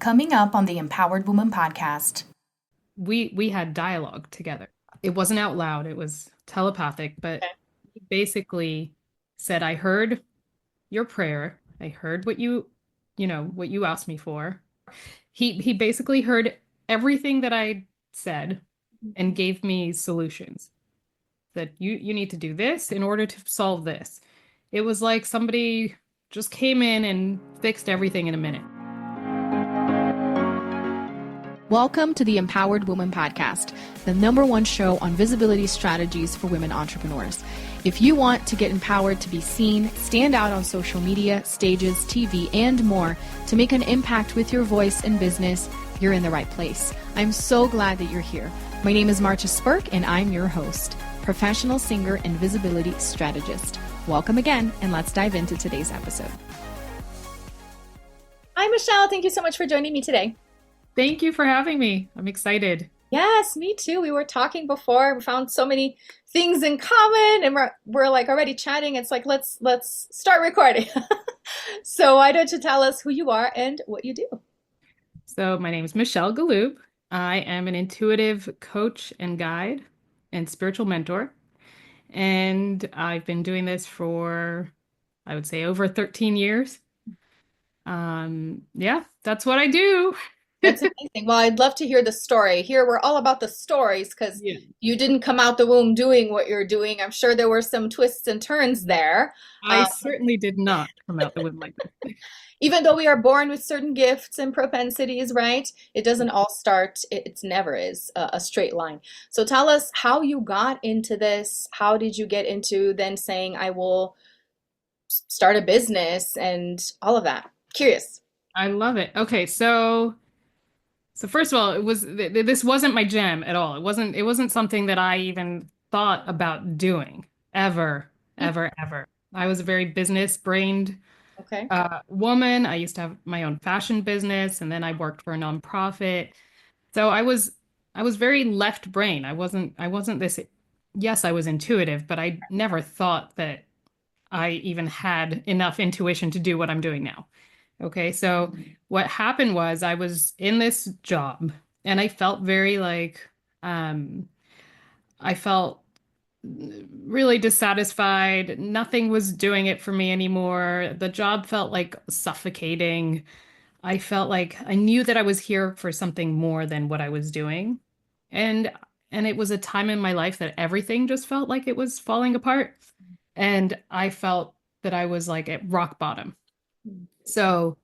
Coming up on the Empowered Woman podcast. We had dialogue together. It wasn't out loud, it was telepathic, but he basically said, I heard your prayer. I heard what you asked me for. He basically heard everything that I said and gave me solutions. That you need to do this in order to solve this. It was like somebody just came in and fixed everything in a minute. Welcome to the Empowered Woman podcast, the #1 show on visibility strategies for women entrepreneurs. If you want to get empowered to be seen, stand out on social media, stages, TV, and more to make an impact with your voice and business, you're in the right place. I'm so glad that you're here. My name is Marcia Spurk, and I'm your host, professional singer and visibility strategist. Welcome again, and let's dive into today's episode. Hi, Michelle. Thank you so much for joining me today. Thank you for having me. I'm excited. Yes, me too. We were talking before. We found so many things in common, and we're like already chatting. It's like let's start recording. So why don't you tell us who you are and what you do? So my name is Michelle Galoob. I am an intuitive coach and guide and spiritual mentor. And I've been doing this for, I would say, over 13 years. Yeah, that's what I do. That's amazing. Well, I'd love to hear the story. Here, we're all about the stories because Yeah. you didn't come out the womb doing what you're doing. I'm sure there were some twists and turns there. I certainly did not come out the womb like this. Even though we are born with certain gifts and propensities, right? It doesn't all start, it's never is a straight line. So tell us how you got into this. How did you get into then saying, I will start a business and all of that? Curious. I love it. Okay, so first of all, this wasn't my jam at all. It wasn't something that I even thought about doing ever, Mm, ever, ever. I was a very business-brained okay. woman. I used to have my own fashion business, and then I worked for a nonprofit. So I was very left brain. I wasn't this. Yes, I was intuitive, but I never thought that I even had enough intuition to do what I'm doing now. Okay, so what happened was I was in this job and I felt very like I felt really dissatisfied. Nothing was doing it for me anymore. The job felt like suffocating. I felt like I knew that I was here for something more than what I was doing. And and it was a time in my life that everything just felt like it was falling apart. And I felt that I was like at rock bottom. So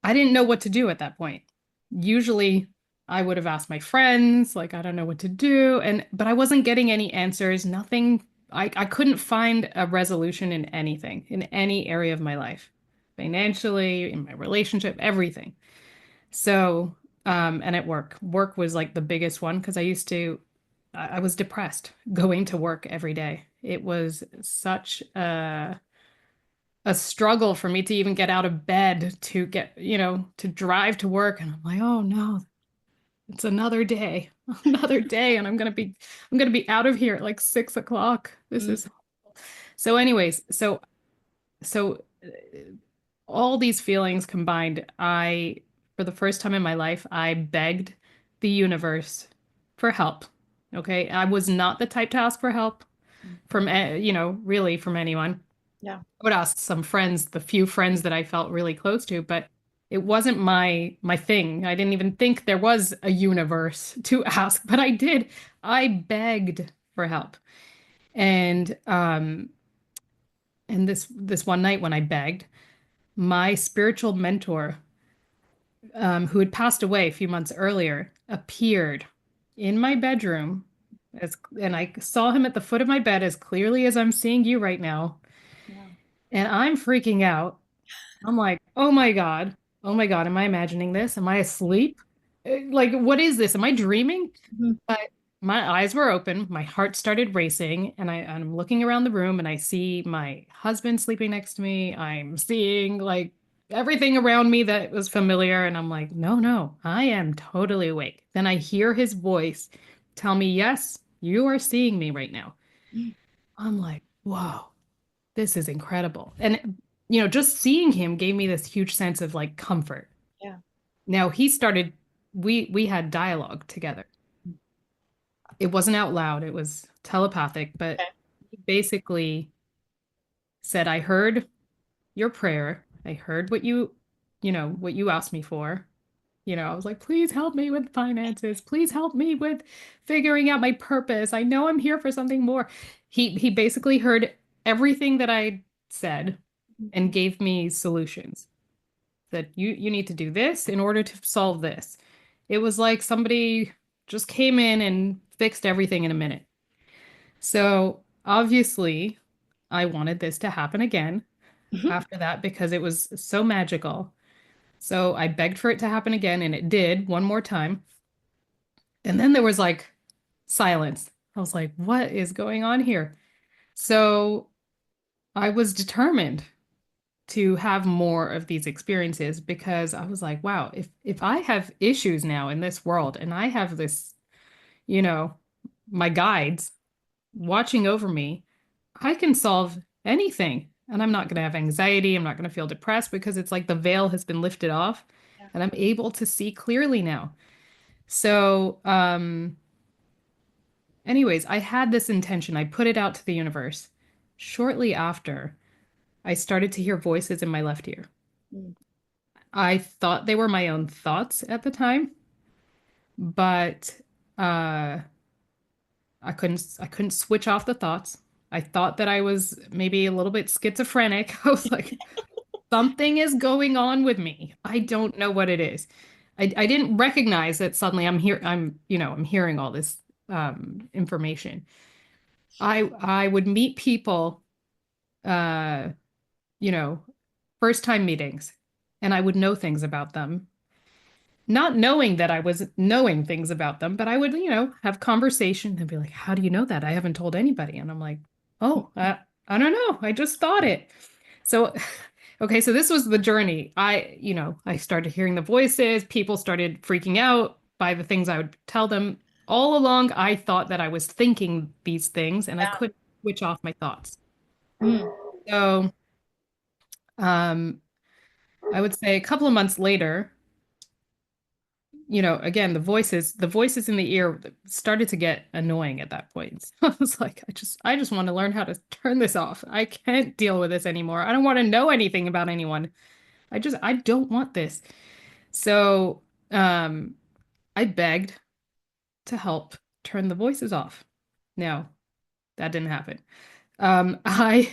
I didn't know what to do at that point. Usually I would have asked my friends, like, I don't know what to do. But I wasn't getting any answers, nothing. I couldn't find a resolution in anything, in any area of my life, financially, in my relationship, everything. So, and at work, work was like the biggest one because I was depressed going to work every day. It was such a struggle for me to even get out of bed to to drive to work. And I'm like, oh no, it's another day, another day. And I'm gonna be out of here at like 6 o'clock. This Mm, is so anyways, so all these feelings combined, for the first time in my life, I begged the universe for help. Okay. I was not the type to ask for help from, really from anyone. yeah. I would ask some friends, the few friends that I felt really close to, but it wasn't my thing. I didn't even think there was a universe to ask, but I did. I begged for help. And this one night when I begged, my spiritual mentor, who had passed away a few months earlier, appeared in my bedroom and I saw him at the foot of my bed as clearly as I'm seeing you right now. Yeah. And I'm freaking out. I'm like, oh my God. Oh my God. Am I imagining this? Am I asleep? Like, what is this? Am I dreaming? Mhm. But my eyes were open. My heart started racing. And I'm looking around the room and I see my husband sleeping next to me. I'm seeing like everything around me that was familiar. And I'm like, no, no, I am totally awake. Then I hear his voice tell me, yes, you are seeing me right now. I'm like, whoa, this is incredible. And just seeing him gave me this huge sense of like comfort. Yeah. Now he started, we had dialogue together. It wasn't out loud, it was telepathic, but Okay. he basically said, I heard your prayer. I heard what you asked me for. I was like, please help me with finances. Please help me with figuring out my purpose. I know I'm here for something more. He basically heard everything that I said and gave me solutions. That you need to do this in order to solve this. It was like somebody just came in and fixed everything in a minute. So obviously, I wanted this to happen again Mhm. after that because it was so magical. So I begged for it to happen again, and it did one more time. And then there was like silence. I was like, what is going on here? So I was determined to have more of these experiences because I was like, wow, if I have issues now in this world and I have this, you know, my guides watching over me, I can solve anything. And I'm not going to have anxiety. I'm not going to feel depressed because it's like the veil has been lifted off Yeah. and I'm able to see clearly now. So, anyways, I had this intention. I put it out to the universe. Shortly after, I started to hear voices in my left ear. Mm. I thought they were my own thoughts at the time, but uh, I couldn't switch off the thoughts. I thought that I was maybe a little bit schizophrenic. I was like, something is going on with me. I don't know what it is. I didn't recognize that suddenly I'm hearing all this information. I would meet people, uh, you know, first time meetings, and I would know things about them, not knowing that I was knowing things about them, but I would, have conversation and be like, "How do you know that? I haven't told anybody." And I'm like, "Oh, I don't know. I just thought it." So, okay, so this was the journey. I started hearing the voices. People started freaking out by the things I would tell them. All along, I thought that I was thinking these things and I Yeah. couldn't switch off my thoughts. Mm. So, um, I would say a couple of months later, again, the voices in the ear started to get annoying at that point. So I was like, I just want to learn how to turn this off. I can't deal with this anymore. I don't want to know anything about anyone. I don't want this. So, um, I begged to help turn the voices off. Now, that didn't happen. Um, I,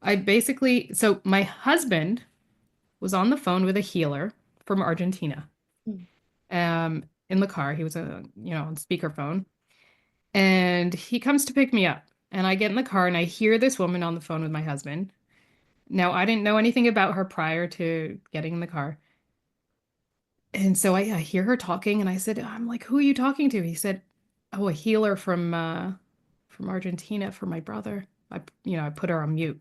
I basically, so my husband was on the phone with a healer from Argentina, Mm. in the car. He was on speakerphone, and he comes to pick me up. And I get in the car and I hear this woman on the phone with my husband. Now, I didn't know anything about her prior to getting in the car. And so I hear her talking, and I'm like, who are you talking to? He said, oh, a healer from Argentina for my brother. I put her on mute.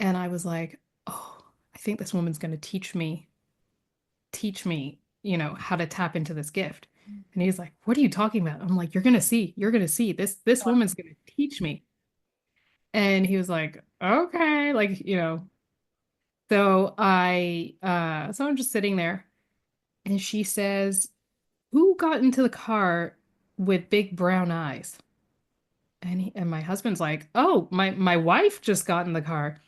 And I was like, oh, I think this woman's going to teach me, how to tap into this gift. And he's like, what are you talking about? I'm like, you're gonna see this woman's gonna teach me. And he was like, okay, like, so I'm just sitting there and she says, who got into the car with big brown eyes? And my husband's like, oh, my wife just got in the car.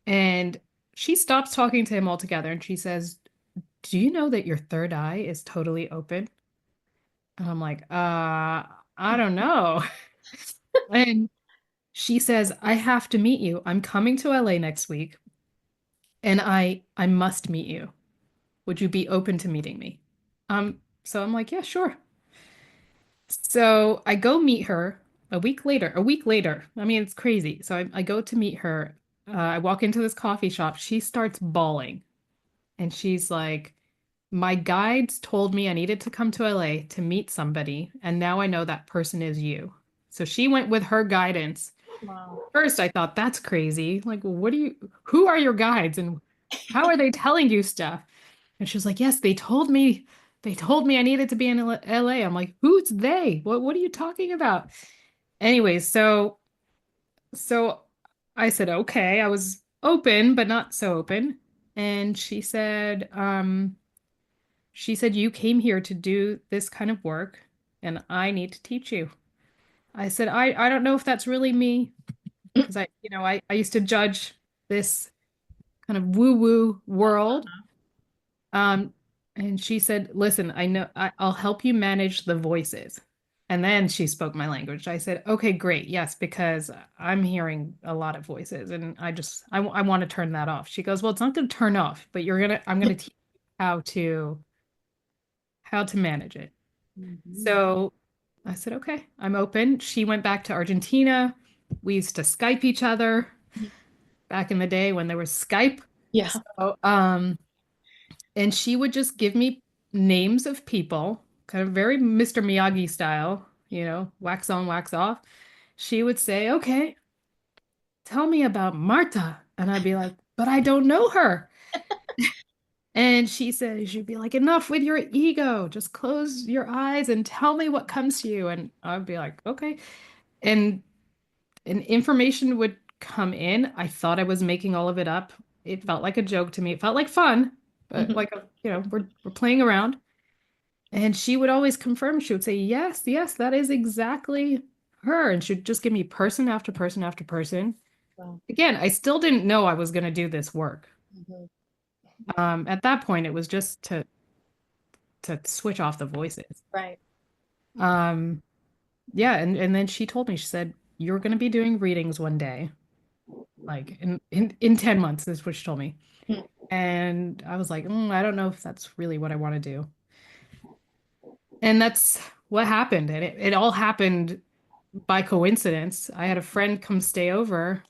And she stops talking to him altogether and she says, do you know that your third eye is totally open? And I'm like, I don't know. And she says, I have to meet you. I'm coming to LA next week and I must meet you. Would you be open to meeting me? So I'm like, yeah, sure. So I go meet her a week later. A week later. I mean, it's crazy. So I go to meet her. I walk into this coffee shop. She starts bawling. And she's like, my guides told me I needed to come to LA to meet somebody, and now I know that person is you. So she went with her guidance. Wow. First, I thought that's crazy. Like, well, who are your guides and how are they telling you stuff? And she was like, yes, they told me I needed to be in LA. I'm like, who's they? What are you talking about? Anyways, so I said, okay. I was open, but not so open. And she said, She said, you came here to do this kind of work, and I need to teach you. I said, I don't know if that's really me, because I used to judge this kind of woo-woo world. Um, and she said, listen, I'll help you manage the voices. And then she spoke my language. I said, okay, great. Yes, because I'm hearing a lot of voices and I want to turn that off. She goes, well, it's not going to turn off, but I'm going to teach you how to manage it. So I said, okay, I'm open. She went back to Argentina. We used to Skype each other back in the day when there was Skype. Yeah. So, and she would just give me names of people, kind of very Mr. Miyagi style, wax on, wax off. She would say, okay, tell me about Marta. And I'd be like, but I don't know her. And she'd be like, enough with your ego. Just close your eyes and tell me what comes to you. And I'd be like, okay. And information would come in. I thought I was making all of it up. It felt like a joke to me. It felt like fun, but we're playing around. And she would always confirm. She would say, yes, yes, that is exactly her. And she'd just give me person after person after person. Wow. Again, I still didn't know I was going to do this work. At that point, it was just to switch off the voices. Right. Yeah, and then she told me, she said, you're going to be doing readings one day, like in 10 months, is what she told me. And I was like, I don't know if that's really what I want to do. And that's what happened. And it all happened by coincidence. I had a friend come stay over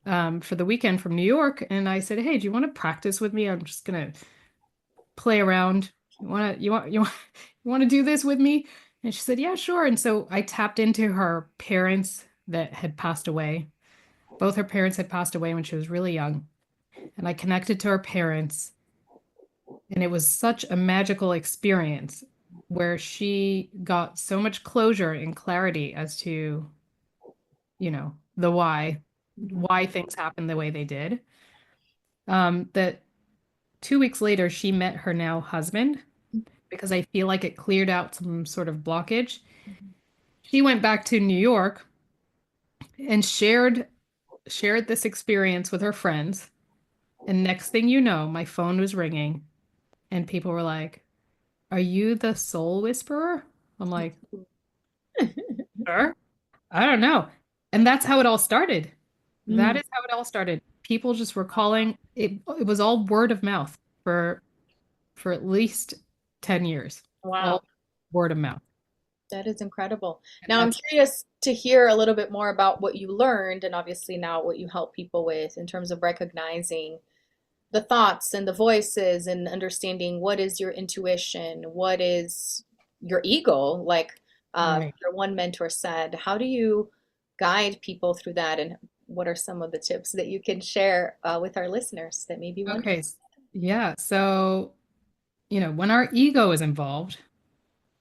for the weekend from New York, and I said, hey, do you want to practice with me? I'm just gonna play around. You want to do this with me? And she said, yeah, sure. And so I tapped into her parents that had passed away. Both her parents had passed away when she was really young. And I connected to her parents. And it was such a magical experience where she got so much closure and clarity as to, the why things happened the way they did. That 2 weeks later, she met her now husband because I feel like it cleared out some sort of blockage. She went back to New York and shared this experience with her friends. And next thing you know, my phone was ringing and people were like, are you the soul whisperer? I'm like, sure. I don't know. And that's how it all started. That is how it all started. People just were calling. It was all word of mouth for at least 10 years. Wow. All word of mouth. That is incredible. And Now, I'm curious to hear a little bit more about what you learned and obviously now what you help people with in terms of recognizing the thoughts and the voices and understanding what is your intuition, what is your ego, like Right. your one mentor said. How do you guide people through that, and what are some of the tips that you can share with our listeners that may be wondering? Okay. Yeah. So, when our ego is involved,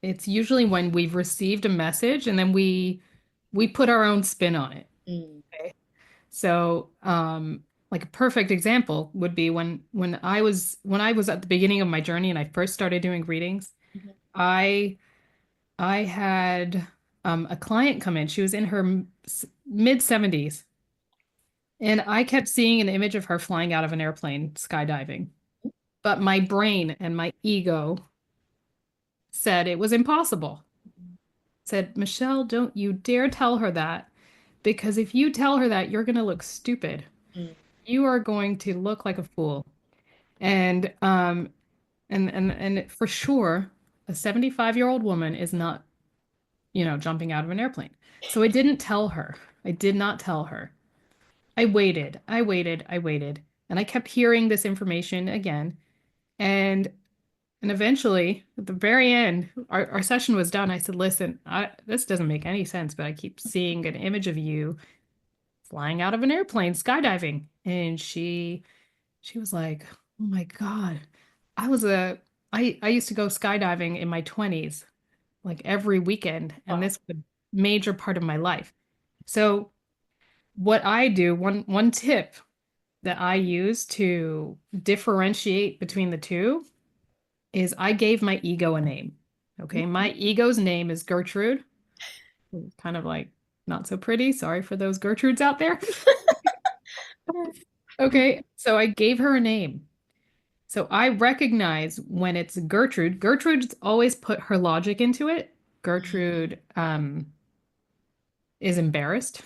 it's usually when we've received a message and then we put our own spin on it. Okay. So, like a perfect example would be when I was at the beginning of my journey and I first started doing readings, I had a client come in. She was in her mid 70s, and I kept seeing an image of her flying out of an airplane skydiving. But my brain and my ego said it was impossible. Said, Michelle, don't you dare tell her that, because if you tell her that, you're going to look stupid. You are going to look like a fool. And for sure, a 75-year-old woman is not, jumping out of an airplane. So I didn't tell her. I did not tell her. I waited, I waited, I waited, and I kept hearing this information again. And eventually, at the very end, our session was done. I said, listen, this doesn't make any sense, but I keep seeing an image of you flying out of an airplane, skydiving. And she was like, oh my God. I used to go skydiving in my 20s, like every weekend, and this was a major part of my life. So what I do, one tip that I use to differentiate between the two is I gave my ego a name. Okay, my ego's name is Gertrude. Kind of like not so pretty. Sorry for those Gertrudes out there. Okay, so I gave her a name. So I recognize when it's Gertrude. Gertrude's always put her logic into it. Gertrude is embarrassed.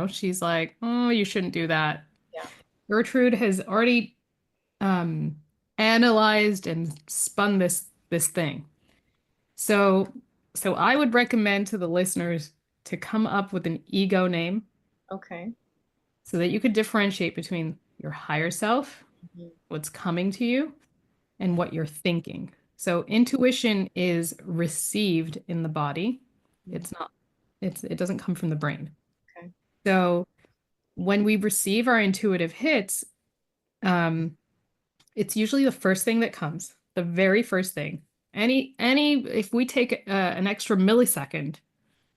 She's like, oh, you shouldn't do that. Yeah. Gertrude has already analyzed and spun this thing. So I would recommend to the listeners to come up with an ego name Okay. so that you could differentiate between your higher self, what's coming to you, and what you're thinking. So intuition is received in the body. It's not, it doesn't come from the brain. Okay. So when we receive our intuitive hits, it's usually the first thing that comes, the very first thing. If we take an extra millisecond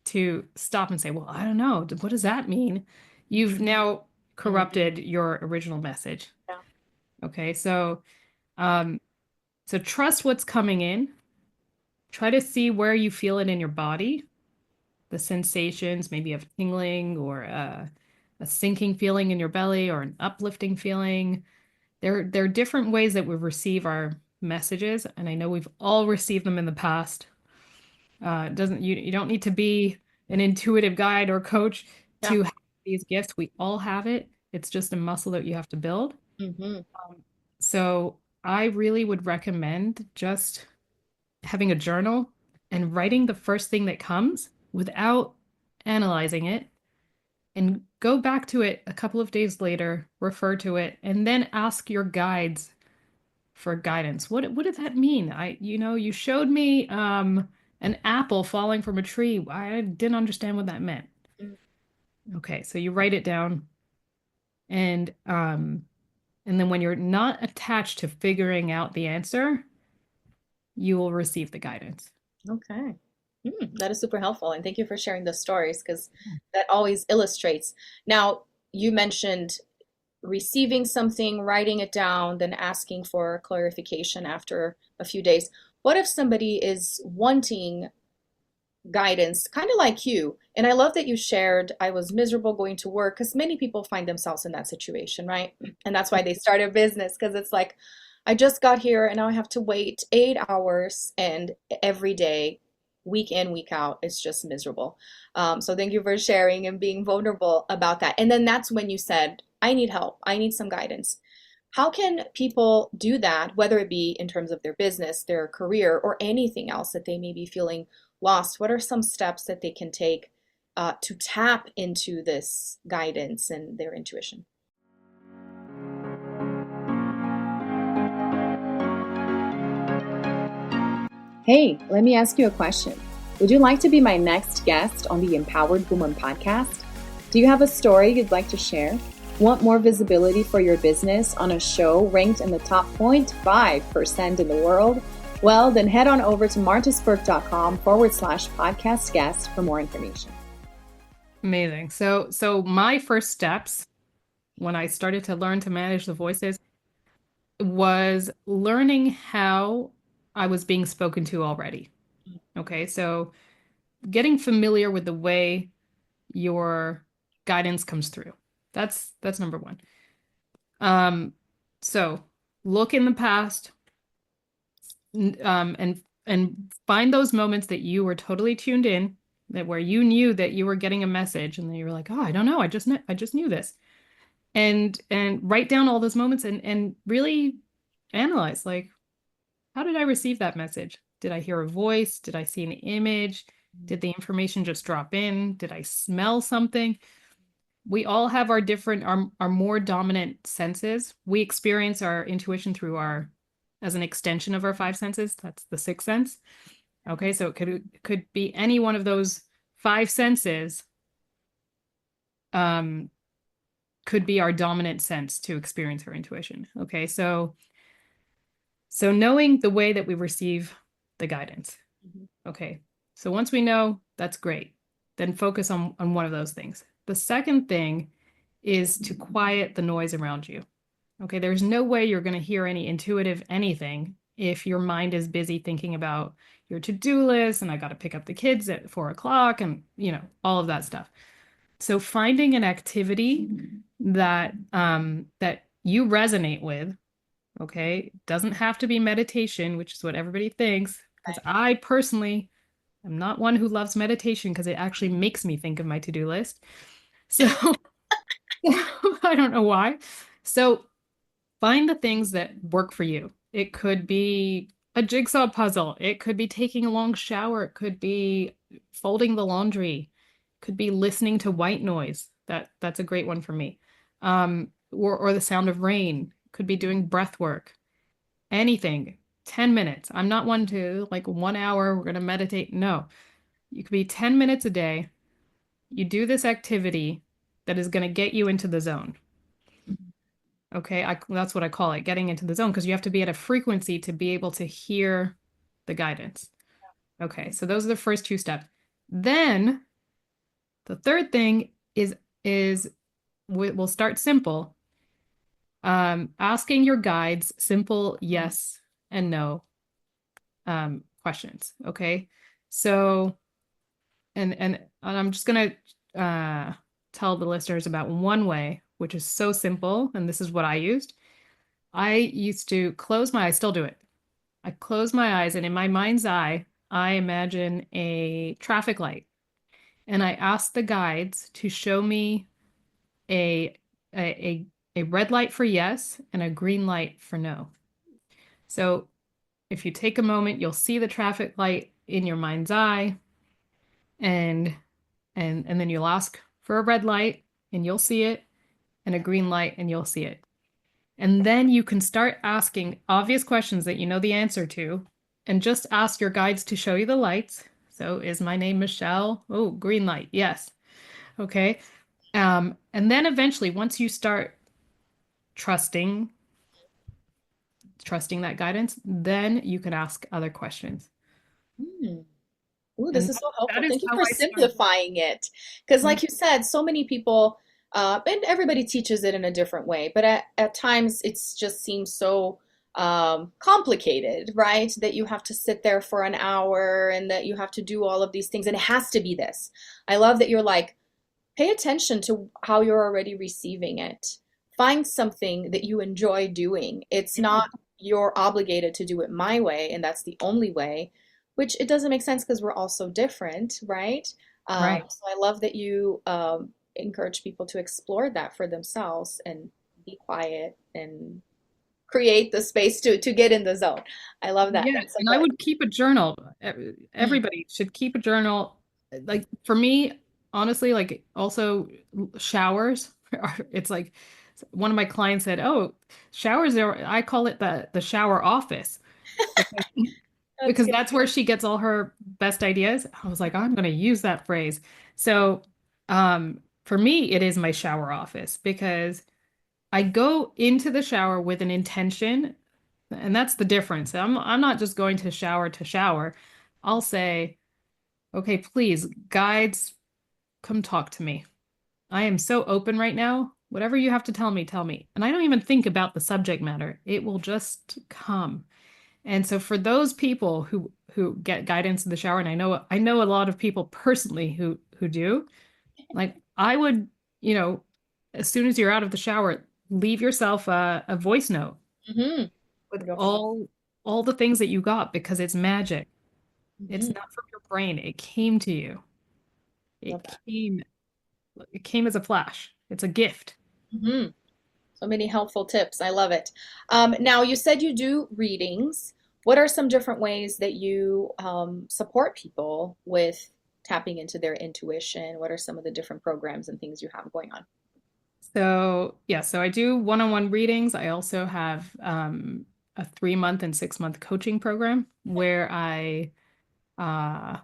to stop and say, well, I don't know, what does that mean? You've now corrupted your original message. Yeah. Okay, so trust what's coming in. Try to see where you feel it in your body, the sensations, maybe of tingling or a sinking feeling in your belly or an uplifting feeling. There are different ways that we receive our messages, and I know we've all received them in the past. You don't need to be an intuitive guide or coach to have these gifts. We all have it. It's just a muscle that you have to build. So I really would recommend just having a journal and writing the first thing that comes without analyzing it, and go back to it a couple of days later, refer to it, and then ask your guides for guidance. What did that mean? You showed me an apple falling from a tree. I didn't understand what that meant. Okay, so you write it down, and then when you're not attached to figuring out the answer, you will receive the guidance. Okay. That is super helpful. And thank you for sharing those stories, because that always illustrates. Now, you mentioned receiving something, writing it down, then asking for clarification after a few days. What if somebody is wanting guidance, kind of like you? And I love that you shared, I was miserable going to work, because many people find themselves in that situation, right? And that's why they start a business, because it's like, I just got here and now I have to wait 8 hours, and every day, week in, week out, it's just miserable. So thank you for sharing and being vulnerable about that. And then that's when you said, I need help. I need some guidance. How can people do that, whether it be in terms of their business, their career, or anything else that they may be feeling lost? What are some steps that they can take to tap into this guidance and their intuition? Hey, let me ask you a question. Would you like to be my next guest on the Empowered Woman podcast? Do you have a story you'd like to share? Want more visibility for your business on a show ranked in the top 0.5% in the world? Well, then head on over to martasburke.com/podcast guest for more information. Amazing. So my first steps when I started to learn to manage the voices was learning how I was being spoken to already. Okay, so getting familiar with the way your guidance comes through. That's number one. So look in the past, and find those moments that you were totally tuned in, that where you knew that you were getting a message, and then you were like, oh, I don't know, I just knew this, and write down all those moments and really analyze, like, how did I receive that message? Did I hear a voice? Did I see an image? Did the information just drop in? Did I smell something? We all have our different, our more dominant senses. We experience our intuition through as an extension of our five senses. That's the sixth sense. Okay, so it could be any one of those five senses, could be our dominant sense to experience our intuition. Okay, so knowing the way that we receive the guidance. Okay, so once we know, that's great. Then focus on one of those things. The second thing is to quiet the noise around you. Okay, there's no way you're going to hear any intuitive anything if your mind is busy thinking about your to-do list and I got to pick up the kids at 4 o'clock and, all of that stuff. So finding an activity that you resonate with, okay, doesn't have to be meditation, which is what everybody thinks, because I personally am not one who loves meditation because it actually makes me think of my to-do list. So I don't know why. So find the things that work for you. It could be a jigsaw puzzle. It could be taking a long shower. It could be folding the laundry. It could be listening to white noise. That's a great one for me. Or the sound of rain. Could be doing breath work. Anything. 10 minutes. I'm not one to like 1 hour, we're going to meditate. No. You could be 10 minutes a day. You do this activity that is going to get you into the zone. Okay, that's what I call it, getting into the zone, because you have to be at a frequency to be able to hear the guidance. Okay, so those are the first two steps. Then the third thing is we'll start simple. Asking your guides simple yes and no questions. Okay, so and I'm just gonna tell the listeners about one way, which is so simple, and this is what I used. I used to close my eyes, still do it. I close my eyes, and in my mind's eye, I imagine a traffic light. And I ask the guides to show me a, a red light for yes and a green light for no. So if you take a moment, you'll see the traffic light in your mind's eye, and then you'll ask for a red light and you'll see it, and a green light and you'll see it. And then you can start asking obvious questions that you know the answer to, and just ask your guides to show you the lights. So, is my name Michelle? Oh, green light. Yes. Okay. And then eventually, once you start trusting that guidance, then you can ask other questions. Ooh, this is so helpful. That is Thank you how for I started. simplifying it. Because, like you said, so many people, and everybody teaches it in a different way, but at times it just seems so complicated, right? That you have to sit there for an hour and that you have to do all of these things, and it has to be this. I love that you're like, pay attention to how you're already receiving it. Find something that you enjoy doing. It's not you're obligated to do it my way, and that's the only way, which it doesn't make sense because we're all so different, right? Right. So I love that you encourage people to explore that for themselves and be quiet and create the space to get in the zone. I love that. Yeah, That's and like I would keep a journal. Everybody should keep a journal. Like for me, honestly, like also showers. It's like one of my clients said, "Oh, showers are." I call it the shower office that's because good. that's where she gets all her best ideas. I was like, I'm going to use that phrase. So, for me, it is my shower office because I go into the shower with an intention, and that's the difference. I'm not just going to shower to shower. I'll say, okay, please, guides, come talk to me. I am so open right now. Whatever you have to tell me, tell me. And I don't even think about the subject matter. It will just come. And so for those people who get guidance in the shower, and I know a lot of people personally who do, like I would, as soon as you're out of the shower, leave yourself a voice note Mm-hmm. with all the things that you got because it's magic. It's Mm-hmm. not from your brain. It came to you. Love It that. came as a flash. It's a gift. Mm-hmm. So many helpful tips. I love it. Now, you said you do readings. What are some different ways that you support people with tapping into their intuition? What are some of the different programs and things you have going on? So yeah, so I do one-on-one readings. I also have a 3 month and 6 month coaching program where uh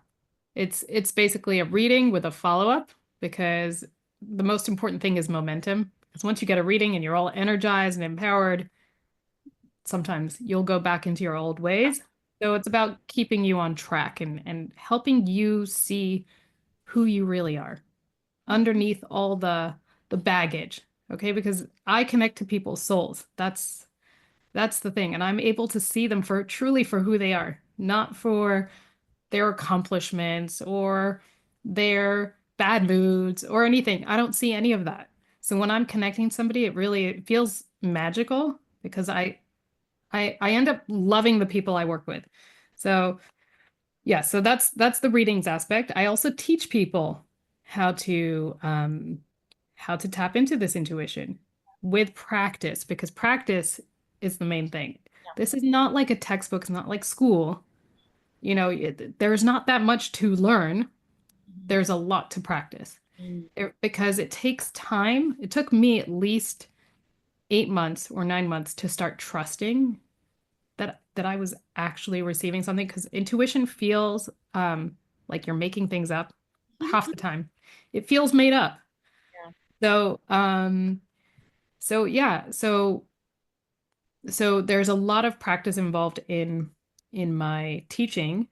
it's basically a reading with a follow-up because the most important thing is momentum. Because once you get a reading and you're all energized and empowered, sometimes you'll go back into your old ways. So it's about keeping you on track and helping you see who you really are underneath all the baggage. Okay, because I connect to people's souls. That's the thing. And I'm able to see them for truly for who they are, not for their accomplishments or their bad moods or anything. I don't see any of that. So when I'm connecting somebody, it feels magical because I end up loving the people I work with. So yeah, so that's the readings aspect. I also teach people how to tap into this intuition with practice because practice is the main thing. Yeah. This is not like a textbook, it's not like school. There's not that much to learn. There's a lot to practice Mm. because it takes time. It took me at least 8 months or 9 months to start trusting that I was actually receiving something because intuition feels like you're making things up half the time. It feels made up. Yeah. So yeah, so there's a lot of practice involved in my teaching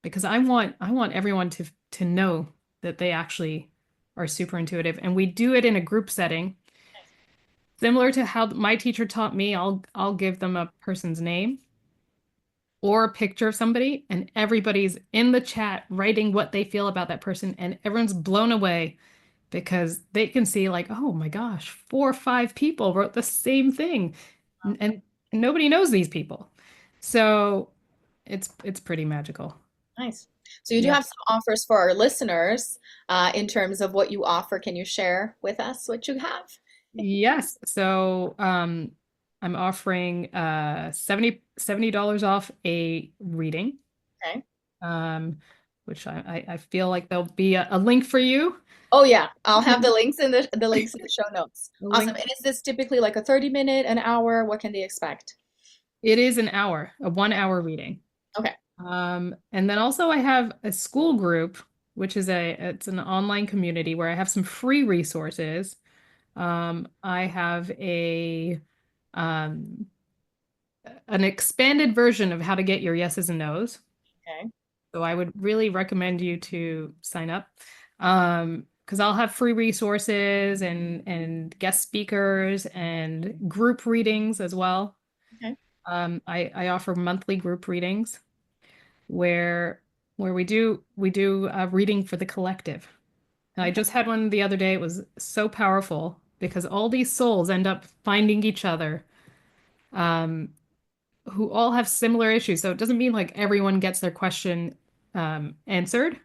because I want everyone to know that they actually are super intuitive and we do it in a group setting. Similar to how my teacher taught me, I'll give them a person's name or a picture of somebody, and everybody's in the chat writing what they feel about that person, and everyone's blown away because they can see like, oh my gosh, 4 or 5 people wrote the same thing, and nobody knows these people. So it's pretty magical. Nice. So you do Yeah. have some offers for our listeners in terms of what you offer. Can you share with us what you have? Yes. So I'm offering $70 off a reading. Okay. Um, which I feel like there'll be a link for you. Oh yeah, I'll have the links in the links in the show notes. A Awesome. link. And is this typically like a 30-minute, an hour? What can they expect? It is an hour, a 1 hour reading. Okay. And then also I have a school group, which is it's an online community where I have some free resources. I have um, an expanded version of how to get your yeses and nos. Okay. So I would really recommend you to sign up. Because I'll have free resources and guest speakers and group readings as well. Okay. I offer monthly group readings where we do a reading for the collective. And I Okay. just had one the other day. It was so powerful because all these souls end up finding each other, um, who all have similar issues. So it doesn't mean like everyone gets their question answered,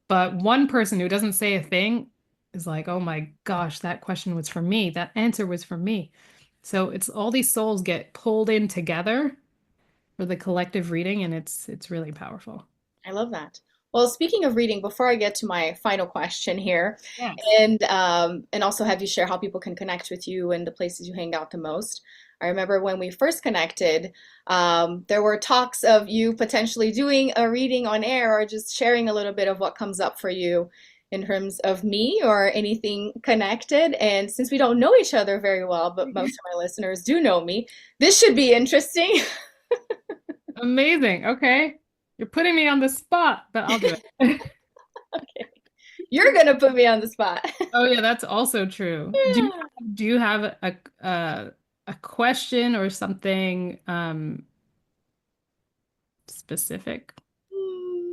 but one person who doesn't say a thing is like, oh my gosh, that question was for me. That answer was for me. So it's all these souls get pulled in together for the collective reading, and it's really powerful. I love that. Well, speaking of reading, before I get to my final question here, Yes. and also have you share how people can connect with you and the places you hang out the most. I remember when we first connected, there were talks of you potentially doing a reading on air or just sharing a little bit of what comes up for you in terms of me or anything connected. And since we don't know each other very well, but most of my listeners do know me, this should be interesting. Amazing. Okay. You're putting me on the spot, but I'll do it. Okay. You're gonna put me on the spot. Oh yeah, that's also true. Do you have a question or something specific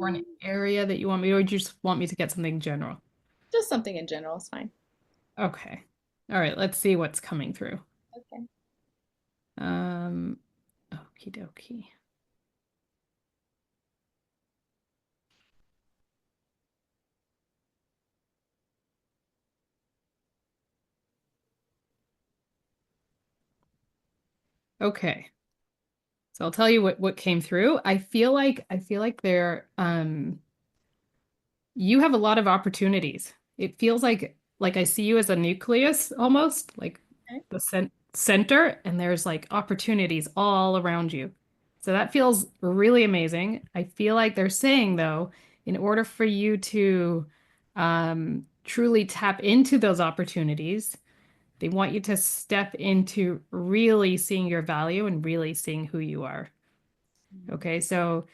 or an area that you want me, or do you just want me to get something general? Just something in general is fine. Okay. All right, let's see what's coming through. Okay. Okie dokie. Okay. So I'll tell you what came through. I feel like you have a lot of opportunities. It feels like I see you as a nucleus almost, like Okay. the center, and there's like opportunities all around you. So that feels really amazing. I feel like they're saying though, in order for you to truly tap into those opportunities, they want you to step into really seeing your value and really seeing who you are. Okay, so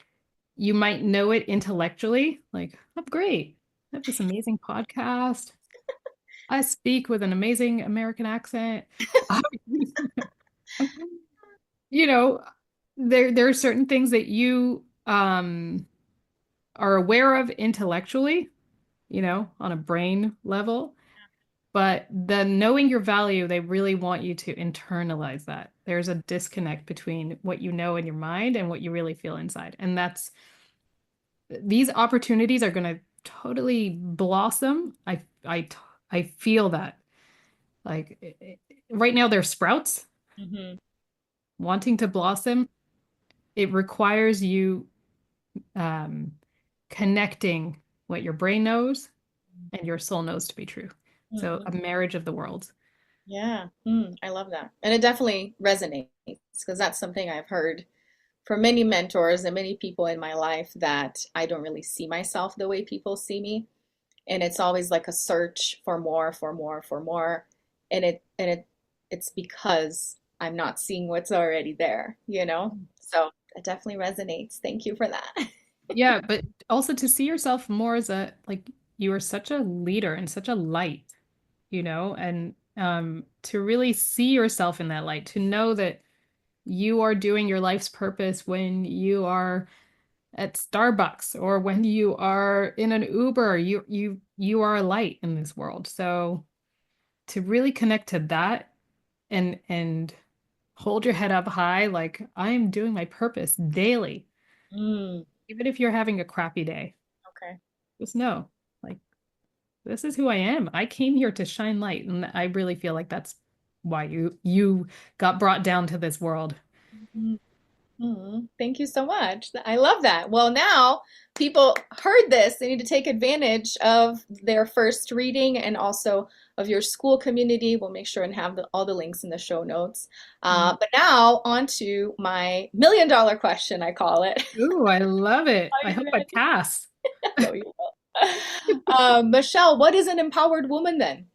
you might know it intellectually, like, oh, great. I have this amazing podcast. I speak with an amazing American accent. you know, there are certain things that you are aware of intellectually, on a brain level, but the knowing your value, they really want you to internalize that. There's a disconnect between what you know in your mind and what you really feel inside. And these opportunities are going to totally blossom. I feel that. Like right now, they're sprouts Hmm. wanting to blossom. It requires you um, connecting what your brain knows and your soul knows to be true. So Hmm. a marriage of the worlds. Yeah, I love that. And it definitely resonates because that's something I've heard from many mentors and many people in my life that I don't really see myself the way people see me. And it's always like a search for more, for more, for more. And it's because I'm not seeing what's already there, you know? So it definitely resonates. Thank you for that. Yeah, but also to see yourself more as like you are such a leader and such a light, and to really see yourself in that light, to know that you are doing your life's purpose when you are at Starbucks or when you are in an Uber, you are a light in this world. So to really connect to that and hold your head up high, like I am doing my purpose daily, Mm, even if you're having a crappy day, okay. just know, like this is who I am. I came here to shine light, and I really feel like that's why you got brought down to this world. Thank you so much. I love that. Well, now people heard this. They need to take advantage of their first reading and also of your school community. We'll make sure and have all the links in the show notes. Mhm. But now on to my $1 million question, I call it. Ooh, I love it. Are I you hope I ready? pass. No, you will. Michelle, what is an empowered woman then?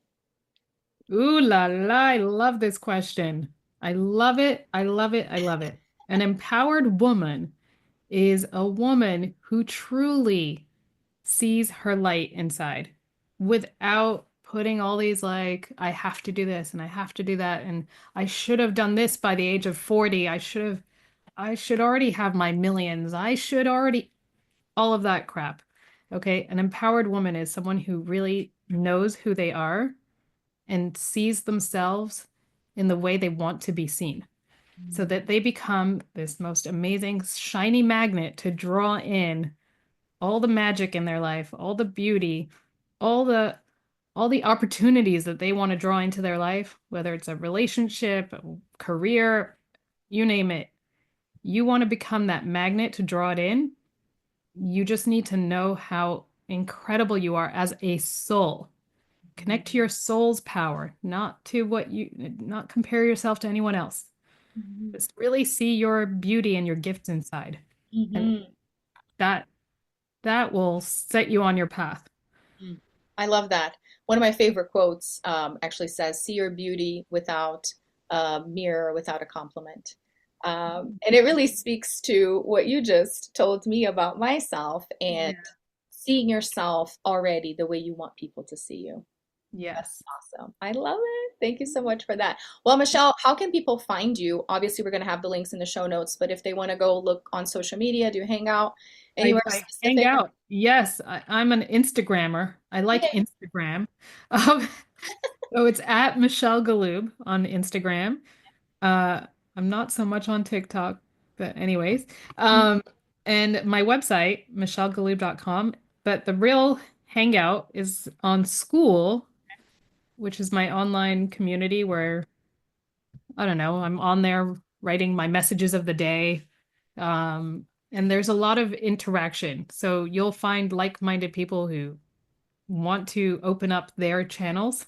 Ooh la la, I love this question. I love it. I love it. I love it. An empowered woman is a woman who truly sees her light inside without putting all these like, I have to do this and I have to do that and I should have done this by the age of 40. I should already have my millions. I should already all of that crap. Okay, an empowered woman is someone who really knows who they are and sees themselves in the way they want to be seen so that they become this most amazing shiny magnet to draw in all the magic in their life, all the beauty, all the all the opportunities that they want to draw into their life, whether it's a relationship, a career, you name it. You want to become that magnet to draw it in. You just need to know how incredible you are as a soul. Connect to your soul's power, not compare yourself to anyone else. Just really see your beauty and your gifts inside. And Mm-hmm. that that will set you on your path. I love that. One of my favorite quotes actually says, "See your beauty without a mirror, without a compliment." And it really speaks to what you just told me about myself and Yeah. seeing yourself already the way you want people to see you. That's Yes. awesome. I love it. Thank you so much for that. Well, Michelle, how can people find you? Obviously, we're going to have the links in the show notes, but if they want to go look on social media, do you hang out anywhere I hang specific? out. Yes, I'm an Instagrammer. I like Yay. Instagram. Um, so it's at Michelle Galoob on Instagram. Uh, I'm not so much on TikTok, but anyways. Um, and my website, michellegaloob.com. But the real hangout is on School, which is my online community where, I don't know, I'm on there writing my messages of the day. And there's a lot of interaction. So you'll find like-minded people who want to open up their channels.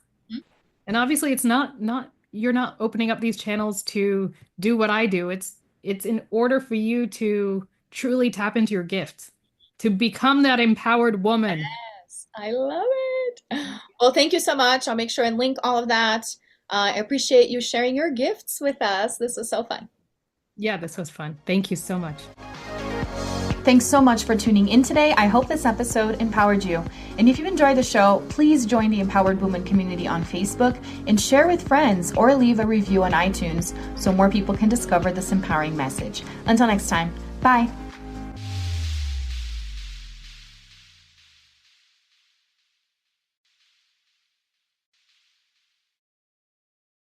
And obviously it's not you're not opening up these channels to do what I do. It's in order for you to truly tap into your gifts, to become that empowered woman. Yes, I love it. Well, thank you so much. I'll make sure and link all of that. I appreciate you sharing your gifts with us. This was so fun. Yeah, this was fun. Thank you so much. Thanks so much for tuning in today. I hope this episode empowered you. And if you enjoyed the show, please join the Empowered Woman community on Facebook and share with friends or leave a review on iTunes so more people can discover this empowering message. Until next time, bye.